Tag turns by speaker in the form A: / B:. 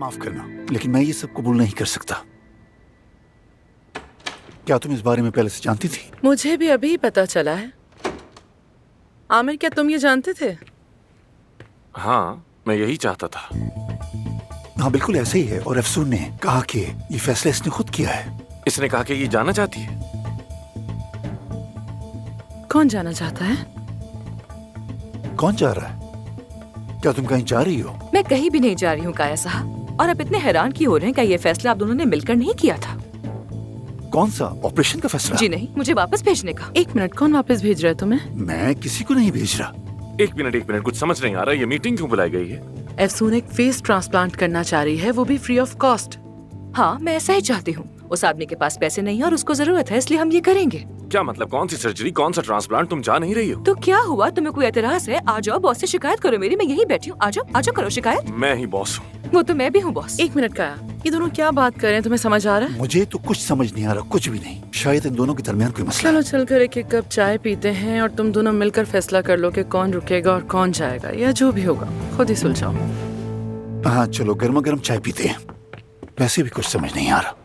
A: माफ करना, लेकिन मैं ये सब कबूल नहीं कर सकता। क्या तुम इस बारे में पहले से जानती थी?
B: मुझे भी अभी पता चला है। आमिर, क्या तुम ये जानते थे?
C: हाँ, मैं यही चाहता था।
A: हाँ बिल्कुल ऐसे ही है, और अफसून ने कहा कि ये फैसला इसने खुद किया है।
C: इसने कहा कि ये जाना चाहती है।
B: कौन जाना चाहता है?
A: कौन जा रहा है? क्या तुम कहीं जा रही हो?
D: मैं कहीं भी नहीं जा रही हूँ काया साहब। और आप इतने हैरान क्यों हो रहे हैं? क्या ये फैसला आप दोनों ने मिलकर नहीं किया था?
A: कौन सा ऑपरेशन का फैसला?
D: जी नहीं, मुझे वापस भेजने का।
B: एक मिनट, कौन वापस भेज रहा है तुम्हें?
A: मैं किसी को नहीं भेज रहा।
C: एक मिनट, कुछ समझ नहीं आ रहा। ये मीटिंग क्यों बुलाई गई है?
B: अफसून एक फेस ट्रांसप्लांट करना चाह रही है, वो भी फ्री ऑफ कॉस्ट।
D: हाँ, मैं ऐसा ही चाहती हूँ। उस आदमी के पास पैसे नहीं है और उसको जरूरत है, इसलिए हम ये करेंगे।
C: क्या मतलब? कौन सी सर्जरी, कौन सा ट्रांसप्लांट? तुम जा नहीं रही हो?
D: तो क्या हुआ? तुम्हें कोई एतराज है? आ जाओ, बॉस से शिकायत करो मेरी। मैं यहीं बैठी हूँ। आ जाओ करो शिकायत।
C: मैं ही बॉस हूँ।
D: वो तो मैं भी हूँ बॉस।
B: एक मिनट का, ये दोनों क्या बात कर रहे हैं? तुम्हें समझ आ रहा है?
A: मुझे तो कुछ समझ नहीं आ रहा, कुछ भी नहीं। शायद इन दोनों के दरमियान कोई मसला
B: चलो
A: है।
B: चलकर एक एक कप चाय पीते हैं और तुम दोनों मिलकर फैसला कर लो कि कौन रुकेगा और कौन जाएगा, या जो भी होगा खुद ही सुलझाओ।
A: हाँ चलो, गर्मा गर्म चाय पीते हैं। वैसे भी कुछ समझ नहीं आ रहा।